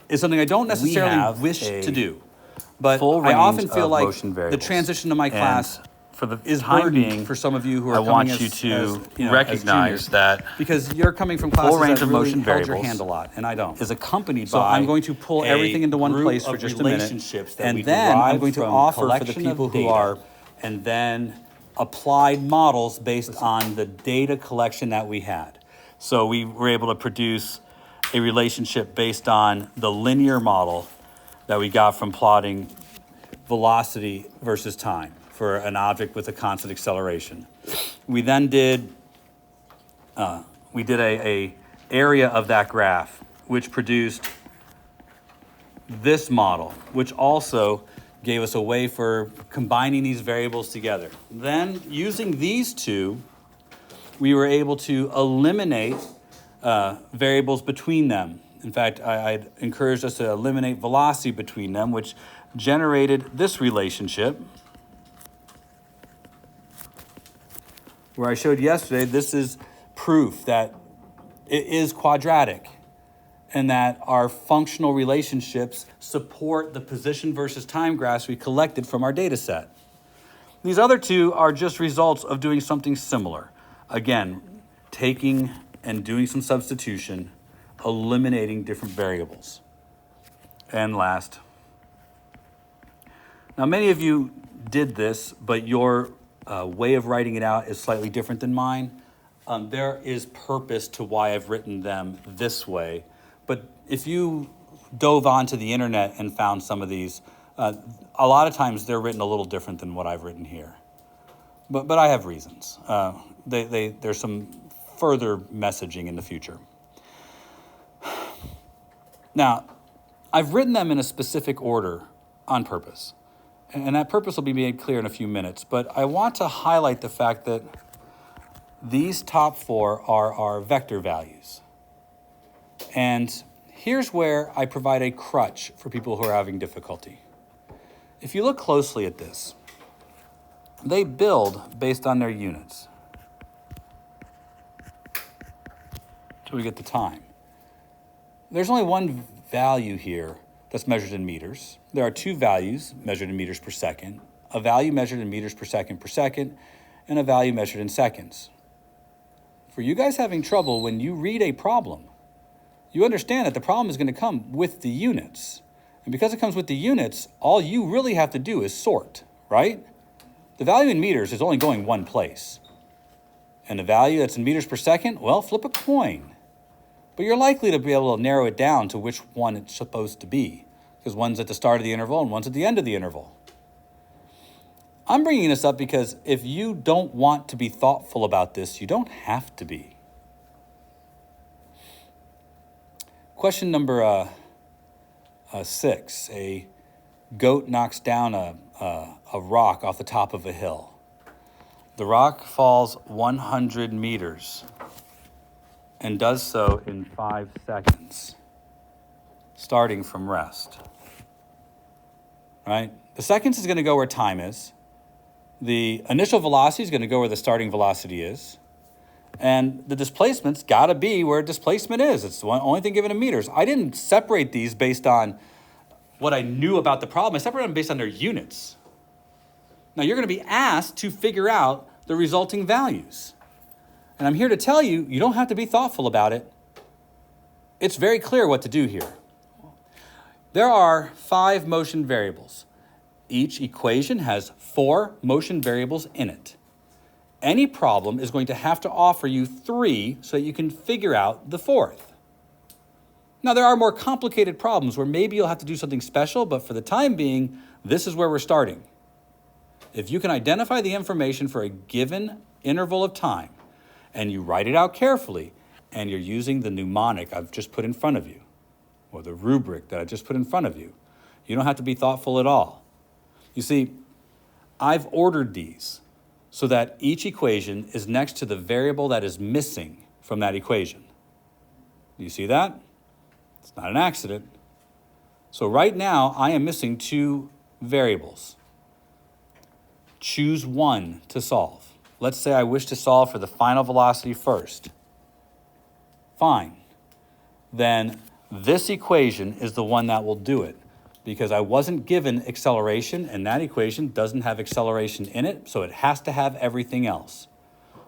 is something I don't necessarily wish to do. But I often feel like the transition to my class is burdening for some of you who are coming as recognize that because you're coming from classes that really held your hand a lot, and I don't. Is accompanied so I'm going to pull everything into one place for just a minute, and then I'm going to offer for the people who are, and then applied models based on the data collection that we had. So we were able to produce a relationship based on the linear model that we got from plotting velocity versus time for an object with a constant acceleration. We then did a area of that graph, which produced this model, which also gave us a way for combining these variables together. Then, using these two, we were able to eliminate variables between them. In fact, I'd encouraged us to eliminate velocity between them, which generated this relationship, where I showed yesterday, this is proof that it is quadratic and that our functional relationships support the position versus time graphs we collected from our data set. These other two are just results of doing something similar. Again, taking and doing some substitution, eliminating different variables. And last, now many of you did this, but your way of writing it out is slightly different than mine. There is purpose to why I've written them this way. But if you dove onto the internet and found some of these, a lot of times they're written a little different than what I've written here. But I have reasons. There's some further messaging in the future. Now, I've written them in a specific order on purpose. And that purpose will be made clear in a few minutes. But I want to highlight the fact that these top four are our vector values. And here's where I provide a crutch for people who are having difficulty. If you look closely at this, they build based on their units. Until we get the time. There's only one value here that's measured in meters. There are two values measured in meters per second, a value measured in meters per second, and a value measured in seconds. For you guys having trouble, when you read a problem, you understand that the problem is going to come with the units. And because it comes with the units, all you really have to do is sort, right? The value in meters is only going one place. And the value that's in meters per second, well, flip a coin. But you're likely to be able to narrow it down to which one it's supposed to be, because one's at the start of the interval and one's at the end of the interval. I'm bringing this up because if you don't want to be thoughtful about this, you don't have to be. Question number 6. A goat knocks down a rock off the top of a hill. The rock falls 100 meters and does so in 5 seconds, starting from rest. Right? The seconds is going to go where time is. The initial velocity is going to go where the starting velocity is. And the displacement's got to be where displacement is. It's the only thing given in meters. I didn't separate these based on what I knew about the problem. I separated them based on their units. Now, you're going to be asked to figure out the resulting values. And I'm here to tell you, you don't have to be thoughtful about it. It's very clear what to do here. There are 5 motion variables. Each equation has 4 motion variables in it. Any problem is going to have to offer you 3 so that you can figure out the 4th. Now, there are more complicated problems where maybe you'll have to do something special, but for the time being, this is where we're starting. If you can identify the information for a given interval of time, and you write it out carefully, and you're using the mnemonic I've just put in front of you, or the rubric that I just put in front of you, you don't have to be thoughtful at all. You see, I've ordered these so that each equation is next to the variable that is missing from that equation. Do you see that? It's not an accident. So right now, I am missing 2 variables. Choose one to solve. Let's say I wish to solve for the final velocity first. Fine. Then This equation is the one that will do it because I wasn't given acceleration, and that equation doesn't have acceleration in it, so it has to have everything else.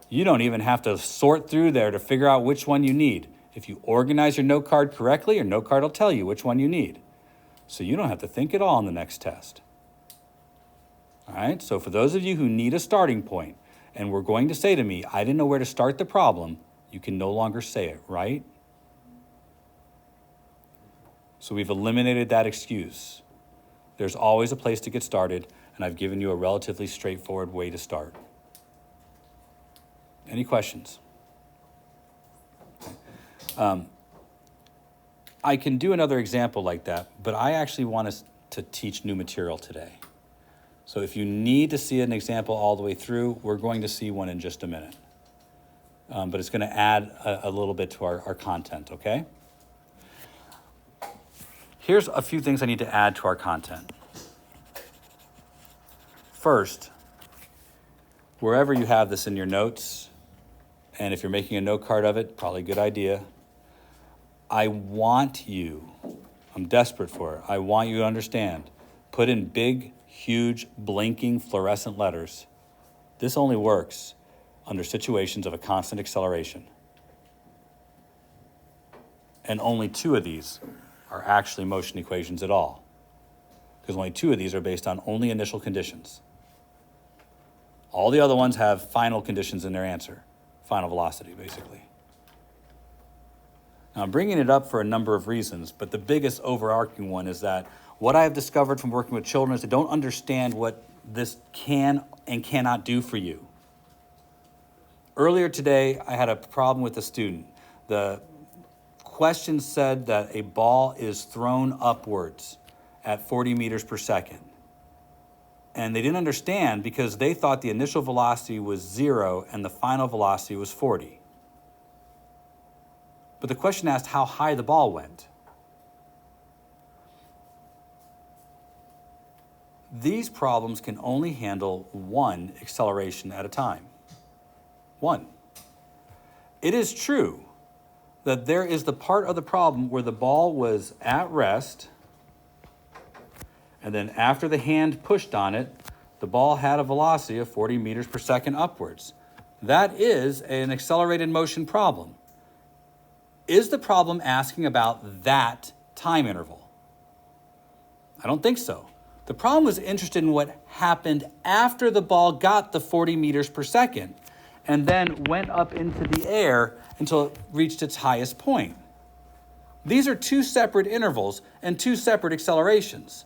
You don't even have to sort through there to figure out which one you need. If you organize your note card correctly, your note card will tell you which one you need. So you don't have to think at all on the next test. All right, so for those of you who need a starting point and were going to say to me, I didn't know where to start the problem, you can no longer say it, right? So we've eliminated that excuse. There's always a place to get started, and I've given you a relatively straightforward way to start. Any questions? I can do another example like that, but I actually want us to teach new material today. So if you need to see an example all the way through, we're going to see one in just a minute. But it's going to add a little bit to our content, okay? Here's a few things I need to add to our content. First, wherever you have this in your notes, and if you're making a note card of it, probably a good idea, I want you, I'm desperate for it, I want you to understand, put in big, huge, blinking fluorescent letters. This only works under situations of a constant acceleration. And only 2 of these are actually motion equations at all, because only 2 of these are based on only initial conditions. All the other ones have final conditions in their answer, final velocity, basically. Now, I'm bringing it up for a number of reasons, but the biggest overarching one is that what I have discovered from working with children is they don't understand what this can and cannot do for you. Earlier today, I had a problem with a student. The question said that a ball is thrown upwards at 40 meters per second. And they didn't understand because they thought the initial velocity was 0 and the final velocity was 40. But the question asked how high the ball went. These problems can only handle one acceleration at a time. One. It is true that there is the part of the problem where the ball was at rest, and then after the hand pushed on it, the ball had a velocity of 40 meters per second upwards. That is an accelerated motion problem. Is the problem asking about that time interval? I don't think so. The problem was interested in what happened after the ball got the 40 meters per second and then went up into the air until it reached its highest point. These are 2 separate intervals and 2 separate accelerations.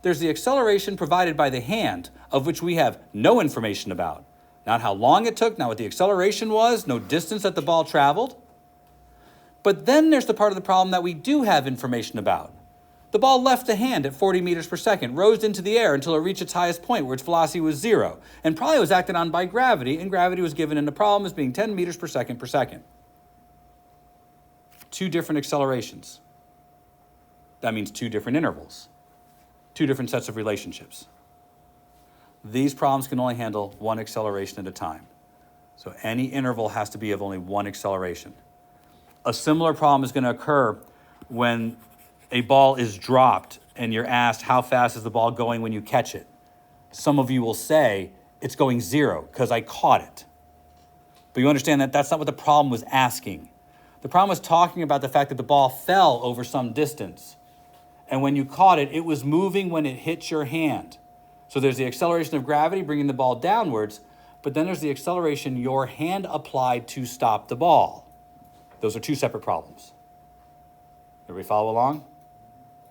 There's the acceleration provided by the hand, of which we have no information about. Not how long it took, not what the acceleration was, no distance that the ball traveled. But then there's the part of the problem that we do have information about. The ball left the hand at 40 meters per second, rose into the air until it reached its highest point where its velocity was 0, and probably was acted on by gravity, and gravity was given in the problem as being 10 meters per second per second. 2 different accelerations. That means 2 different intervals, 2 different sets of relationships. These problems can only handle 1 acceleration at a time. So any interval has to be of only 1 acceleration. A similar problem is going to occur when a ball is dropped and you're asked how fast is the ball going when you catch it. Some of you will say it's going 0 because I caught it. But you understand that that's not what the problem was asking. The problem was talking about the fact that the ball fell over some distance. And when you caught it, it was moving when it hit your hand. So there's the acceleration of gravity bringing the ball downwards, but then there's the acceleration your hand applied to stop the ball. Those are 2 separate problems. Everybody follow along?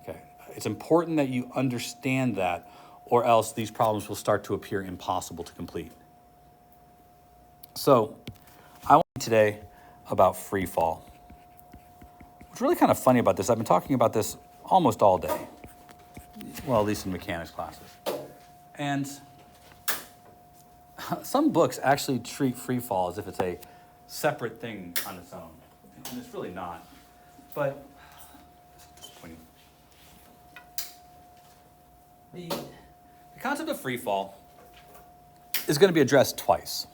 Okay. It's important that you understand that, or else these problems will start to appear impossible to complete. So, I want to today about free fall. What's really kind of funny about this, I've been talking about this almost all day. Well, at least in mechanics classes. And some books actually treat free fall as if it's a separate thing on its own. And it's really not. But the concept of free fall is going to be addressed twice.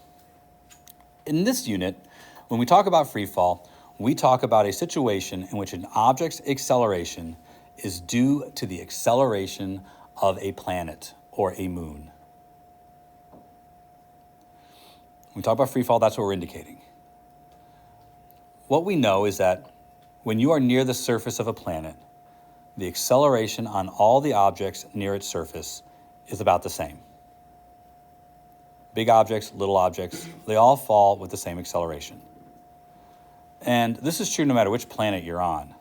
In this unit, when we talk about free fall, we talk about a situation in which an object's acceleration is due to the acceleration of a planet or a moon. When we talk about free fall, that's what we're indicating. What we know is that when you are near the surface of a planet, the acceleration on all the objects near its surface is about the same. Big objects, little objects, they all fall with the same acceleration. And this is true no matter which planet you're on.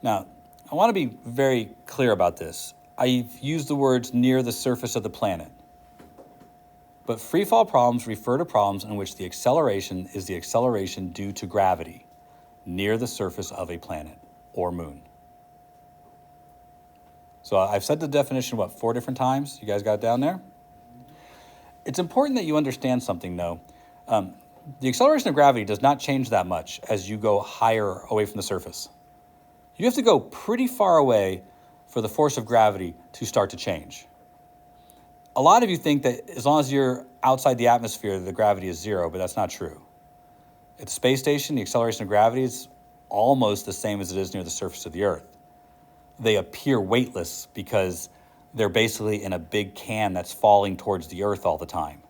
Now, I want to be very clear about this. I've used the words near the surface of the planet. But free fall problems refer to problems in which the acceleration is the acceleration due to gravity near the surface of a planet or moon. So I've said the definition, 4 different times? You guys got it down there? It's important that you understand something, though. The acceleration of gravity does not change that much as you go higher away from the surface. You have to go pretty far away for the force of gravity to start to change. A lot of you think that as long as you're outside the atmosphere, the gravity is 0, but that's not true. At the space station, the acceleration of gravity is almost the same as it is near the surface of the Earth. They appear weightless because they're basically in a big can that's falling towards the Earth all the time.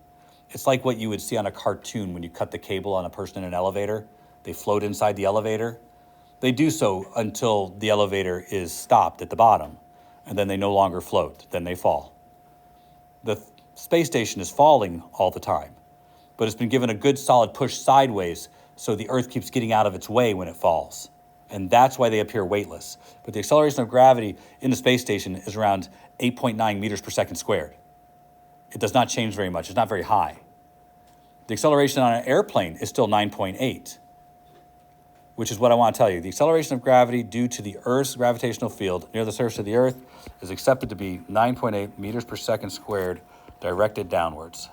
It's like what you would see on a cartoon when you cut the cable on a person in an elevator. They float inside the elevator. They do so until the elevator is stopped at the bottom, and then they no longer float, then they fall. The space station is falling all the time, but it's been given a good solid push sideways so the Earth keeps getting out of its way when it falls. And that's why they appear weightless. But the acceleration of gravity in the space station is around 8.9 meters per second squared. It does not change very much. It's not very high. The acceleration on an airplane is still 9.8, which is what I want to tell you. The acceleration of gravity due to the Earth's gravitational field near the surface of the Earth is accepted to be 9.8 meters per second squared directed downwards.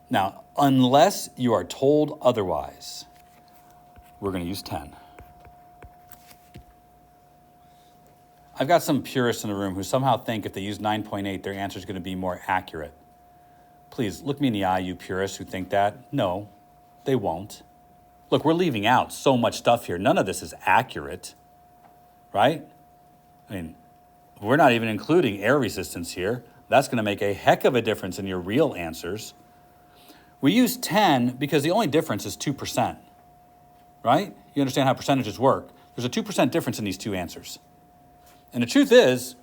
Now, unless you are told otherwise, we're going to use 10. I've got some purists in the room who somehow think if they use 9.8, their answer is going to be more accurate. Please, look me in the eye, you purists who think that. No, they won't. Look, we're leaving out so much stuff here. None of this is accurate, right? I mean, we're not even including air resistance here. That's going to make a heck of a difference in your real answers. We use 10 because the only difference is 2%, right? You understand how percentages work. There's a 2% difference in these two answers. And the truth is,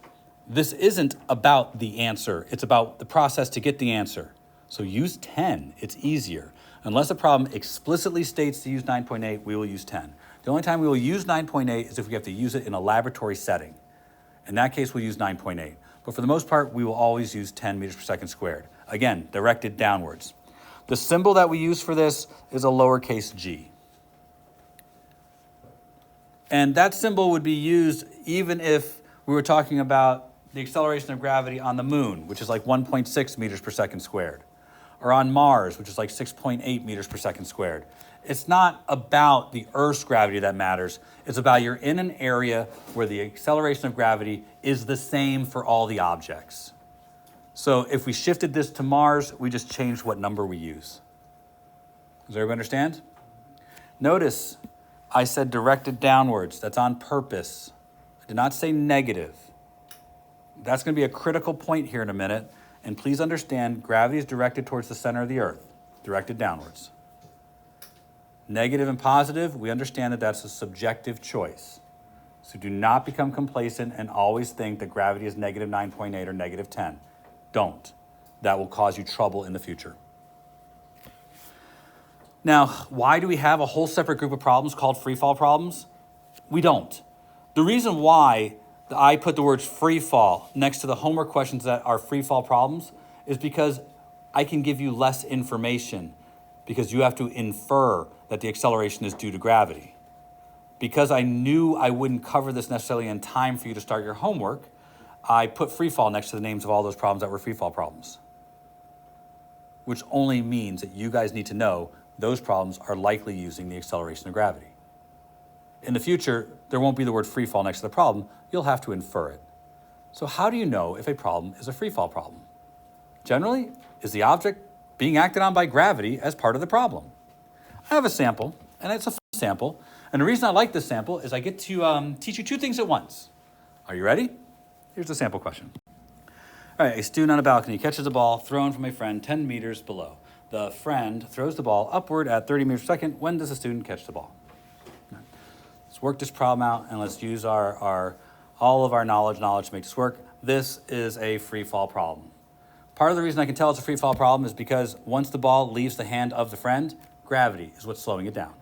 this isn't about the answer. It's about the process to get the answer. So use 10. It's easier. Unless a problem explicitly states to use 9.8, we will use 10. The only time we will use 9.8 is if we have to use it in a laboratory setting. In that case, we'll use 9.8. But for the most part, we will always use 10 meters per second squared. Again, directed downwards. The symbol that we use for this is a lowercase g. And that symbol would be used even if we were talking about the acceleration of gravity on the moon, which is like 1.6 meters per second squared, or on Mars, which is like 6.8 meters per second squared. It's not about the Earth's gravity that matters. It's about you're in an area where the acceleration of gravity is the same for all the objects. So if we shifted this to Mars, we just changed what number we use. Does everybody understand? Notice I said directed downwards. That's on purpose. I did not say negative. That's going to be a critical point here in a minute. And please understand, gravity is directed towards the center of the Earth, directed downwards. Negative and positive, we understand that that's a subjective choice. So do not become complacent and always think that gravity is negative 9.8 or negative 10. Don't. That will cause you trouble in the future. Now, why do we have a whole separate group of problems called free fall problems? We don't. The reason why I put the words free fall next to the homework questions that are free fall problems is because I can give you less information because you have to infer that the acceleration is due to gravity. Because I knew I wouldn't cover this necessarily in time for you to start your homework, I put free fall next to the names of all those problems that were free fall problems, which only means that you guys need to know those problems are likely using the acceleration of gravity. In the future, there won't be the word free fall next to the problem. You'll have to infer it. So how do you know if a problem is a free fall problem? generally, is the object being acted on by gravity as part of the problem? I have a sample, and it's a fun sample. And the reason I like this sample is I get to teach you two things at once. Are you ready? Here's the sample question. All right, a student on a balcony catches a ball thrown from a friend 10 meters below. The friend throws the ball upward at 30 meters per second. When does the student catch the ball? Let's work this problem out, and let's use all of our knowledge to make this work. This is a free fall problem. Part of the reason I can tell it's a free fall problem is because once the ball leaves the hand of the friend, gravity is what's slowing it down.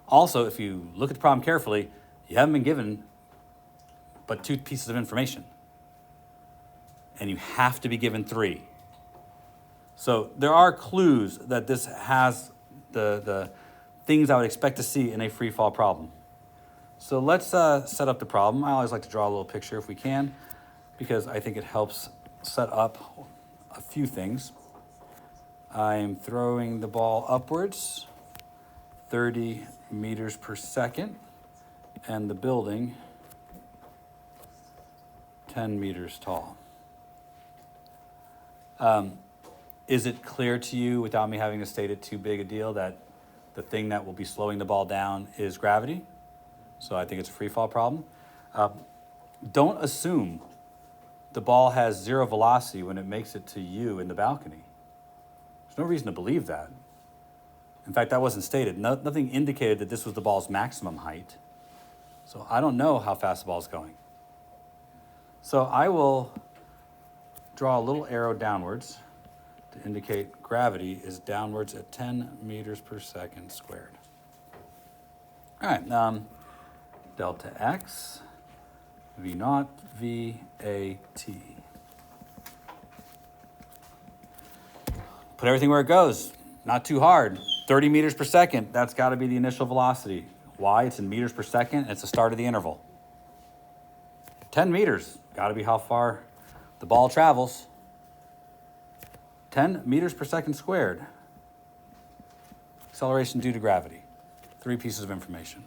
Also, if you look at the problem carefully, you haven't been given but 2 pieces of information. And you have to be given 3. So there are clues that this has the things I would expect to see in a free fall problem. So let's set up the problem. I always like to draw a little picture if we can, because I think it helps set up a few things. I'm throwing the ball upwards, 30 meters per second, and the building 10 meters tall. Is it clear to you, without me having to state it too big a deal, that the thing that will be slowing the ball down is gravity? So I think it's a free fall problem. Don't assume the ball has 0 velocity when it makes it to you in the balcony. There's no reason to believe that. In fact, that wasn't stated. Nothing indicated that this was the ball's maximum height. So I don't know how fast the ball's going. So I will draw a little arrow downwards to indicate gravity is downwards at 10 meters per second squared. All right, delta x, v naught, v a t. Put everything where it goes. Not too hard. 30 meters per second, that's got to be the initial velocity. Why? It's in meters per second, it's the start of the interval. 10 meters, got to be how far the ball travels. 10 meters per second squared. Acceleration due to gravity. 3 pieces of information.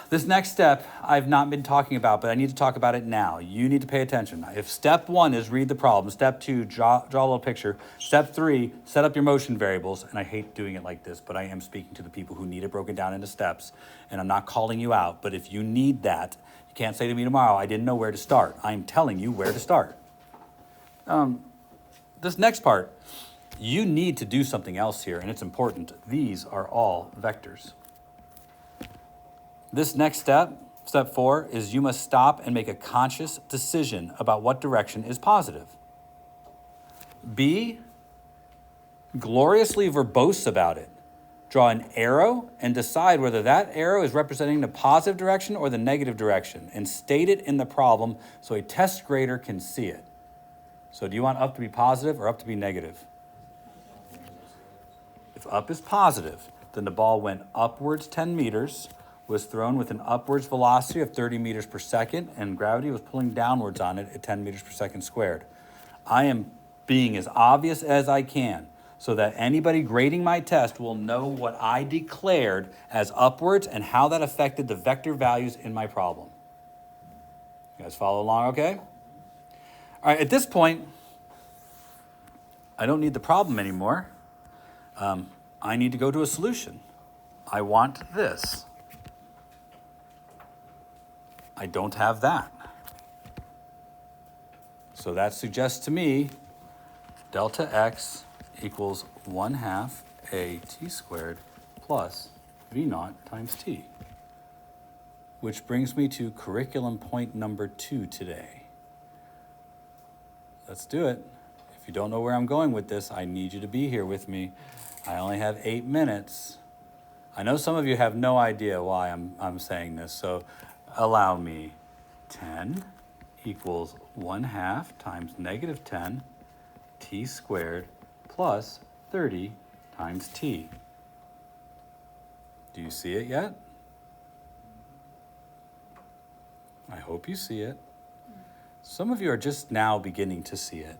This next step I've not been talking about, but I need to talk about it now. You need to pay attention. If step 1 is read the problem, step 2, draw a little picture, step 3, set up your motion variables, and I hate doing it like this, but I am speaking to the people who need it broken down into steps, and I'm not calling you out, but if you need that, you can't say to me tomorrow, I didn't know where to start. I'm telling you where to start. This next part, you need to do something else here, and it's important. These are all vectors. This next step, step 4, is you must stop and make a conscious decision about what direction is positive. Be gloriously verbose about it. Draw an arrow and decide whether that arrow is representing the positive direction or the negative direction, and state it in the problem so a test grader can see it. So do you want up to be positive or up to be negative? If up is positive, then the ball went upwards 10 meters, was thrown with an upwards velocity of 30 meters per second, and gravity was pulling downwards on it at 10 meters per second squared. I am being as obvious as I can so that anybody grading my test will know what I declared as upwards and how that affected the vector values in my problem. You guys follow along okay? All right, at this point, I don't need the problem anymore. I need to go to a solution. I want this. I don't have that. So that suggests to me delta x equals 1/2 a t squared plus v naught times t. Which brings me to curriculum point number 2 today. Let's do it. If you don't know where I'm going with this, I need you to be here with me. I only have 8 minutes. I know some of you have no idea why I'm saying this, so allow me. 10 equals 1/2 times negative 10 t squared plus 30 times t. Do you see it yet? I hope you see it. Some of you are just now beginning to see it.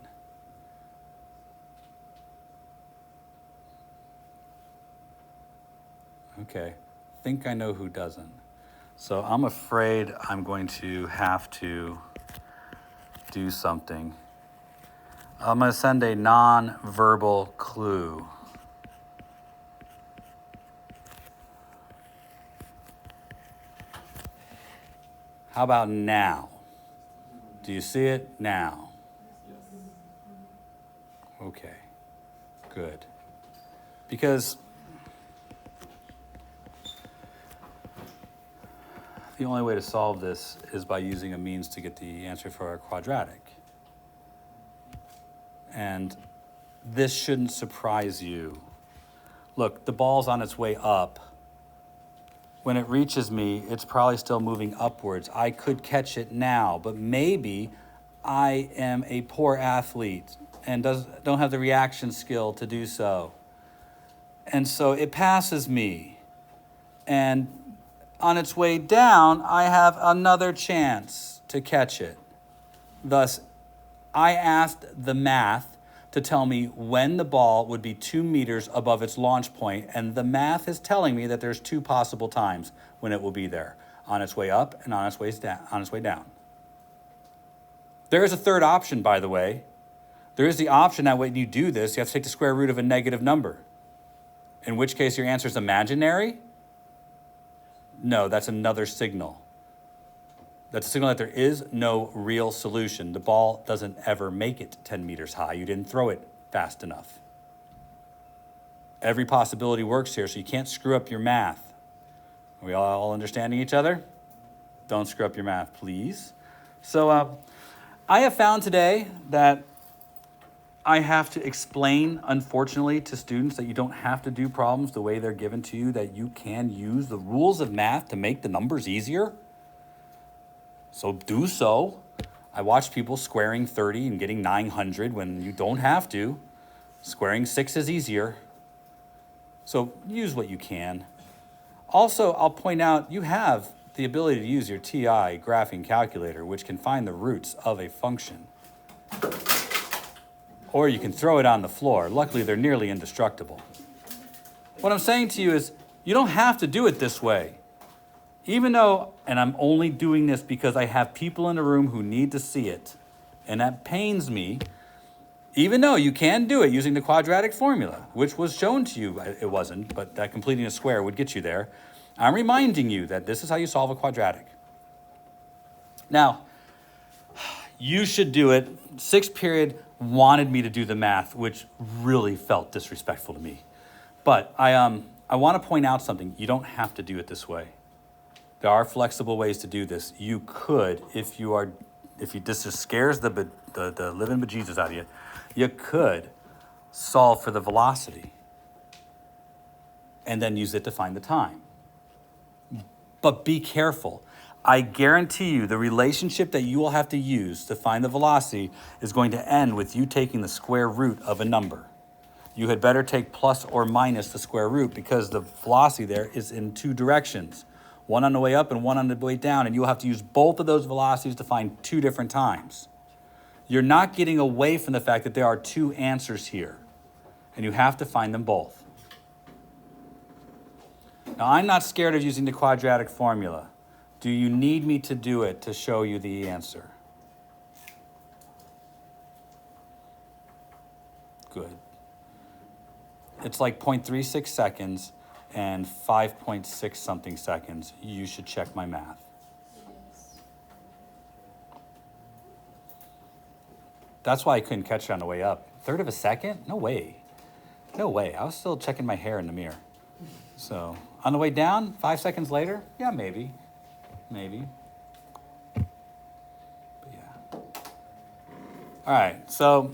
Okay, think I know who doesn't. So I'm afraid I'm going to have to do something. I'm going to send a non-verbal clue. How about now? Do you see it now? Okay, good. Because the only way to solve this is by using a means to get the answer for our quadratic. And this shouldn't surprise you. Look, the ball's on its way up. When it reaches me, it's probably still moving upwards. I could catch it now, but maybe I am a poor athlete and don't have the reaction skill to do so. And so it passes me. And on its way down, I have another chance to catch it. Thus, I asked the math to tell me when the ball would be 2 meters above its launch point, and the math is telling me that there's 2 possible times when it will be there, on its way up and on its way down. There is a third option, by the way. There is the option that when you do this, you have to take the square root of a negative number, in which case your answer is imaginary. No, that's another signal. That's a signal that there is no real solution. The ball doesn't ever make it 10 meters high. You didn't throw it fast enough. Every possibility works here, so you can't screw up your math. Are we all understanding each other? Don't screw up your math, please. So I have found today that I have to explain, unfortunately, to students that you don't have to do problems the way they're given to you, that you can use the rules of math to make the numbers easier. So do so. I watch people squaring 30 and getting 900 when you don't have to. Squaring 6 is easier. So use what you can. Also, I'll point out you have the ability to use your TI graphing calculator, which can find the roots of a function. Or you can throw it on the floor. Luckily, they're nearly indestructible. What I'm saying to you is you don't have to do it this way. Even though, and I'm only doing this because I have people in the room who need to see it, and that pains me, even though you can do it using the quadratic formula, which was shown to you, it wasn't, but that completing a square would get you there. I'm reminding you that this is how you solve a quadratic. Now, you should do it. Sixth period wanted me to do the math, which really felt disrespectful to me. But I want to point out something. You don't have to do it this way. There are flexible ways to do this. You could, if this just scares the living bejesus out of you, you could solve for the velocity and then use it to find the time. But be careful. I guarantee you the relationship that you will have to use to find the velocity is going to end with you taking the square root of a number. You had better take plus or minus the square root because the velocity there is in 2 directions. One on the way up and one on the way down, and you'll have to use both of those velocities to find 2 different times. You're not getting away from the fact that there are 2 answers here, and you have to find them both. Now, I'm not scared of using the quadratic formula. Do you need me to do it to show you the answer? Good. It's like 0.36 seconds and 5.6 something seconds. You should check my math. That's why I couldn't catch it on the way up. 1/3 of a second? No way. No way. I was still checking my hair in the mirror. So on the way down, 5 seconds later, yeah, maybe. Maybe. But yeah. All right, so